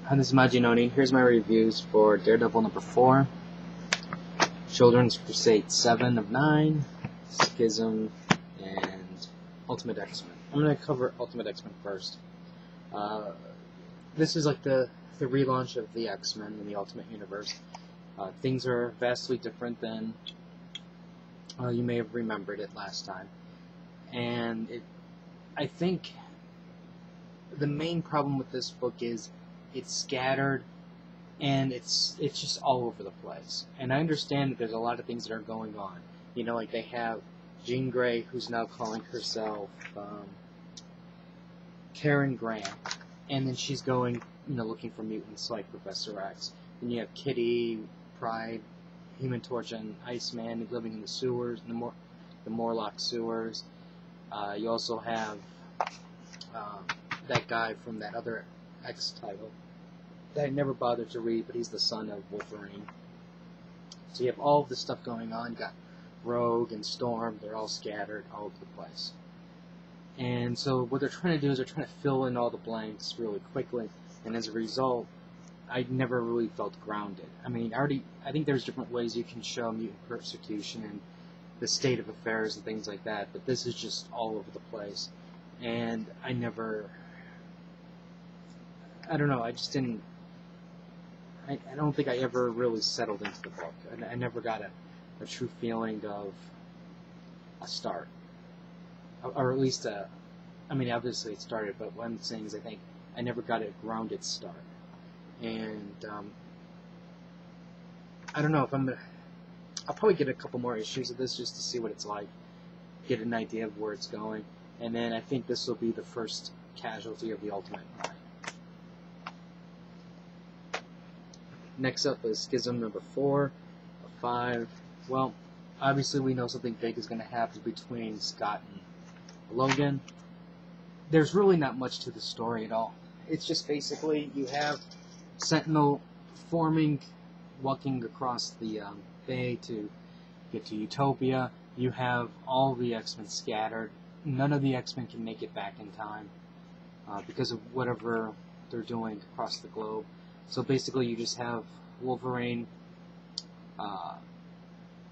Hi, this is Majinoni. Here's my reviews for Daredevil number 4, Children's Crusade 7 of 9, Schism, and Ultimate X-Men. I'm going to cover Ultimate X-Men first. This is like the relaunch of the X-Men in the Ultimate Universe. Things are vastly different than you may have remembered it last time. And I think the main problem with this book is it's scattered, and it's just all over the place. And I understand that there's a lot of things that are going on. You know, like they have Jean Grey, who's now calling herself Karen Grant, and then she's going, looking for mutants like Professor X. Then you have Kitty, Pride, Human Torch, and Iceman living in the sewers, the Morlock sewers. You also have that guy from that other X title that I never bothered to read, but he's the son of Wolverine. So you have all of this stuff going on. You got Rogue and Storm. They're all scattered all over the place. And so what they're trying to do is they're trying to fill in all the blanks really quickly. And as a result, I never really felt grounded. I mean, I think there's different ways you can show mutant persecution and the state of affairs and things like that, but this is just all over the place. And I don't know, I just didn't, I don't think I ever really settled into the book. I never got a true feeling of a start. Or at least, obviously it started, but what I'm saying is I think I never got a grounded start. And, I don't know if I'll probably get a couple more issues of this just to see what it's like, get an idea of where it's going, and then I think this will be the first casualty of the Ultimate line. Next up is Schism number 4 of 5. Well, obviously we know something big is going to happen between Scott and Logan. There's really not much to the story at all. It's just basically you have Sentinel walking across the bay to get to Utopia. You have all the X-Men scattered. None of the X-Men can make it back in time because of whatever they're doing across the globe. So basically you just have Wolverine,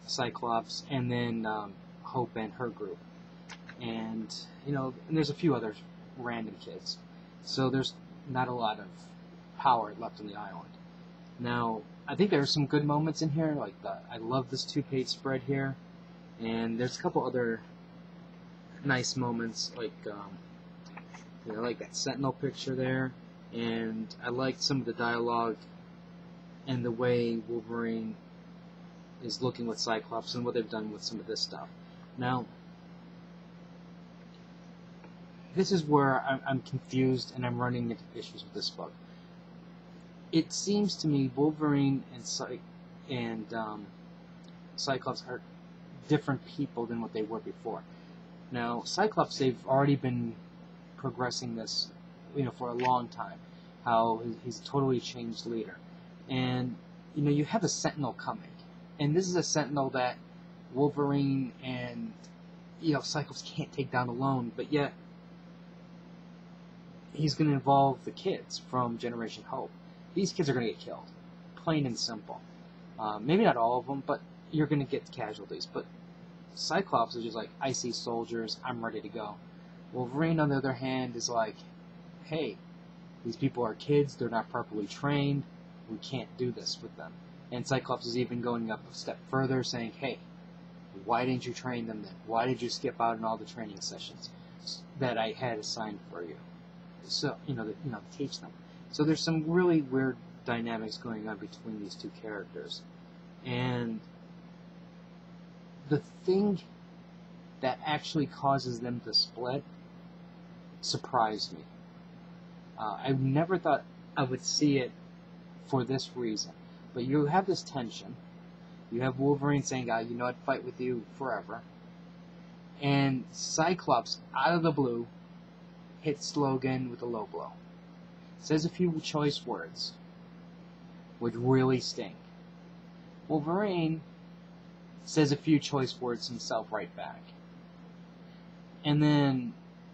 Cyclops, and then Hope and her group. And, and there's a few other random kids. So there's not a lot of power left on the island. Now, I think there are some good moments in here. Like, I love this 2-page spread here. And there's a couple other nice moments, like, like that Sentinel picture there. And I liked some of the dialogue and the way Wolverine is looking with Cyclops and what they've done with some of this stuff. Now, this is where I'm confused and I'm running into issues with this book. It seems to me Wolverine and Cyclops are different people than what they were before. Now, Cyclops, they've already been progressing this for a long time, how he's a totally changed leader. And, you have a Sentinel coming. And this is a Sentinel that Wolverine and, Cyclops can't take down alone, but yet he's going to involve the kids from Generation Hope. These kids are going to get killed, plain and simple. Maybe not all of them, but you're going to get casualties. But Cyclops is just like, I see soldiers, I'm ready to go. Wolverine, on the other hand, is like, hey, these people are kids, they're not properly trained, we can't do this with them. And Cyclops is even going up a step further, saying, hey, why didn't you train them then? Why did you skip out on all the training sessions that I had assigned for you? So, to teach them. So there's some really weird dynamics going on between these two characters. And the thing that actually causes them to split surprised me. I never thought I would see it for this reason. But you have this tension. You have Wolverine saying, I'd fight with you forever. And Cyclops, out of the blue, hits Logan with a low blow. Says a few choice words, which really sting. Wolverine says a few choice words himself right back. And then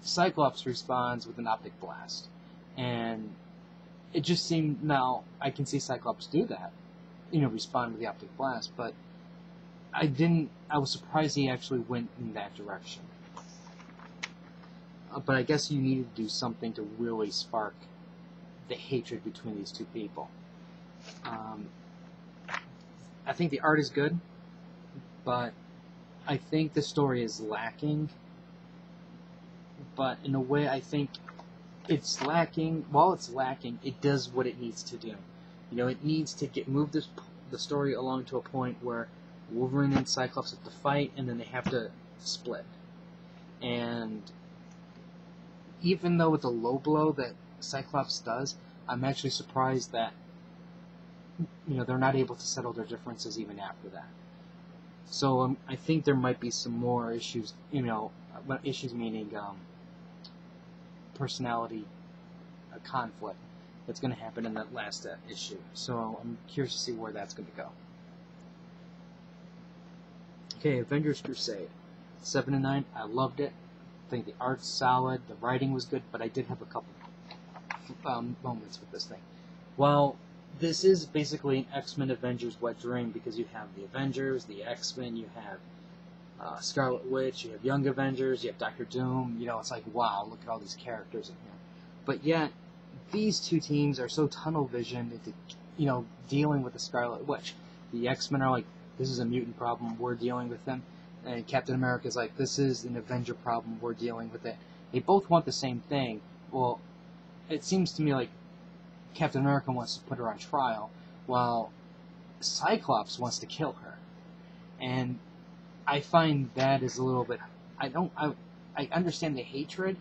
Cyclops responds with an optic blast. And it just seemed, now I can see Cyclops do that, you know, respond with the optic blast, but I was surprised he actually went in that direction. But I guess you needed to do something to really spark the hatred between these two people. I think the art is good, but I think the story is lacking. But in a way, I think it's lacking. While it's lacking, it does what it needs to do. You know, it needs to move the story along to a point where Wolverine and Cyclops have to fight, and then they have to split. And even though it's a low blow that Cyclops does, I'm actually surprised that, you know, they're not able to settle their differences even after that. So I think there might be some more issues, you know, issues meaning personality conflict that's going to happen in that last issue. So I'm curious to see where that's going to go. Okay, Avengers Crusade 7 and 9. I loved it. I think the art's solid, the writing was good, but I did have a couple moments with this thing. Well, this is basically an X-Men Avengers wet dream, because you have the Avengers, the X-Men, you have Scarlet Witch, you have Young Avengers, you have Doctor Doom. You know, it's like, wow, look at all these characters in here. But yet, these two teams are so tunnel visioned into, you know, dealing with the Scarlet Witch. The X-Men are like, this is a mutant problem, we're dealing with them. And Captain America's like, this is an Avenger problem, we're dealing with it. They both want the same thing. Well, it seems to me like Captain America wants to put her on trial, while Cyclops wants to kill her. And I find that is a little bit... I understand the hatred,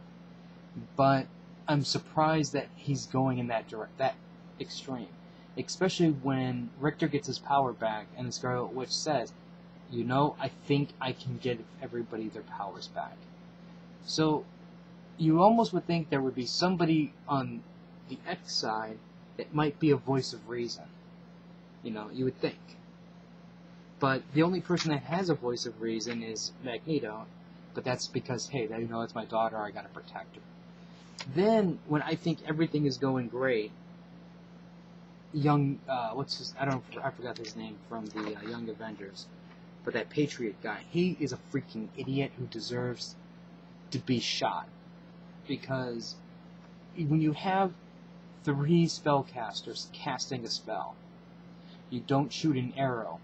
but I'm surprised that he's going in that extreme. Especially when Richter gets his power back and the Scarlet Witch says, you know, I think I can give everybody their powers back. So you almost would think there would be somebody on the X side that might be a voice of reason. You know, you would think. But the only person that has a voice of reason is Magneto. But that's because, hey, you know, it's my daughter, I gotta protect her. Then, when I think everything is going great, I forgot his name from the Young Avengers, but that Patriot guy, he is a freaking idiot who deserves to be shot. Because when you have 3 spellcasters casting a spell, you don't shoot an arrow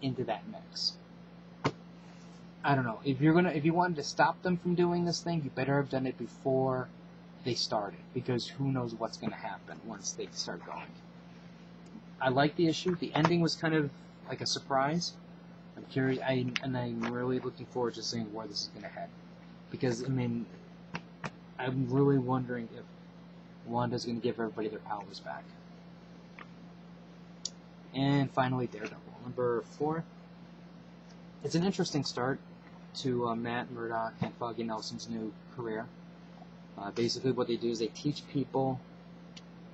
into that mix. I don't know. If you wanted to stop them from doing this thing, you better have done it before they started, because who knows what's going to happen once they start going. I like the issue. The ending was kind of like a surprise. I'm curious, and I'm really looking forward to seeing where this is going to head. Because, I mean, I'm really wondering if Wanda's going to give everybody their powers back. And finally, Daredevil, number 4. It's an interesting start to Matt Murdock and Foggy Nelson's new career. Basically, what they do is they teach people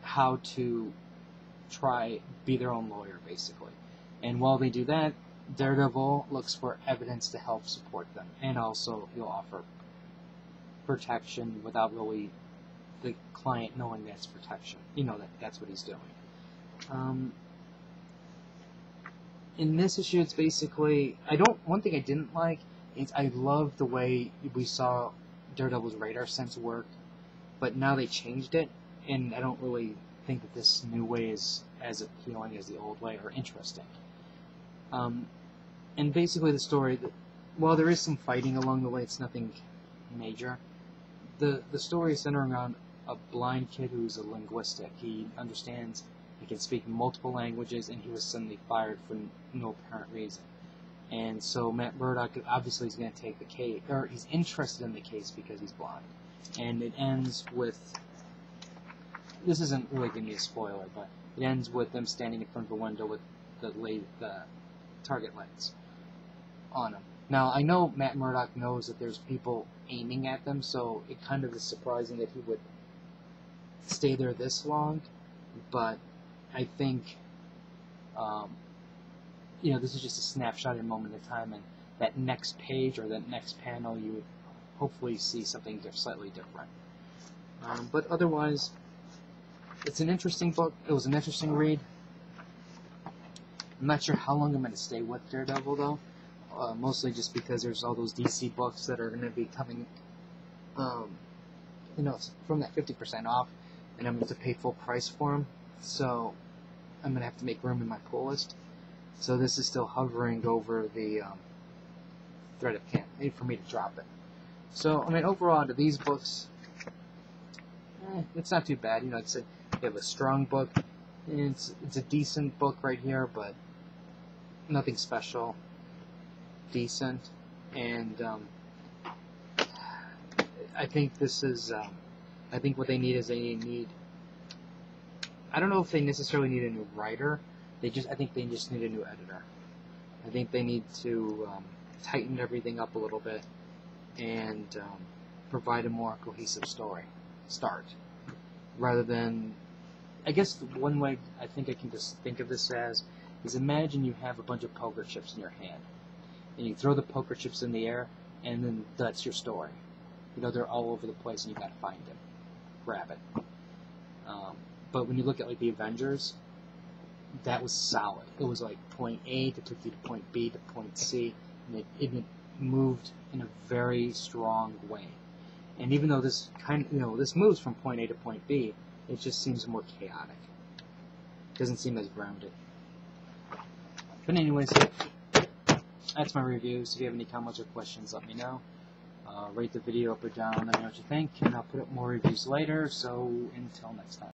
how to be their own lawyer, basically. And while they do that, Daredevil looks for evidence to help support them, and also he'll offer protection without really the client knowing that's protection. You know, that's what he's doing. In this issue, it's basically... One thing I didn't like is I love the way we saw Daredevil's radar sense work, but now they changed it, and I don't really think that this new way is as appealing as the old way or interesting. And basically the story, while there is some fighting along the way, it's nothing major. The story is centering around a blind kid who's a linguistic. He understands, he can speak multiple languages, and he was suddenly fired for no apparent reason. And so Matt Murdock obviously is going to take the case, or he's interested in the case because he's blind. And it ends with, this isn't really going to be a spoiler, but it ends with them standing in front of a window with the target lights on them. Now, I know Matt Murdock knows that there's people aiming at them, so it kind of is surprising that he would stay there this long, but I think, you know, this is just a snapshot in a moment in time, and that next page or that next panel, you would hopefully see something slightly different. But otherwise, it's an interesting book. It was an interesting read. I'm not sure how long I'm going to stay with Daredevil, though. Mostly just because there's all those DC books that are going to be coming, from that 50% off, and I'm going to pay full price for them. So I'm going to have to make room in my pull list. So this is still hovering over the thread of can't for me to drop it. So, I mean, overall, out of these books, it's not too bad. Like I said, they have a strong book. It's a decent book right here, but nothing special. Decent. And I think this is, I think what they need is I don't know if they necessarily need a new writer. I think they just need a new editor. I think they need to tighten everything up a little bit and provide a more cohesive start, rather than, I guess one way I think I can just think of this as is, imagine you have a bunch of poker chips in your hand, and you throw the poker chips in the air, and then that's your story. They're all over the place, and you got to find them, grab it. But when you look at like the Avengers, that was solid. It was like point A that took you to point B to point C, and it moved in a very strong way. And even though this this moves from point A to point B, it just seems more chaotic. It doesn't seem as grounded. But anyways, that's my review. So if you have any comments or questions, let me know. Rate the video up or down, let me know what you think, and I'll put up more reviews later. So until next time.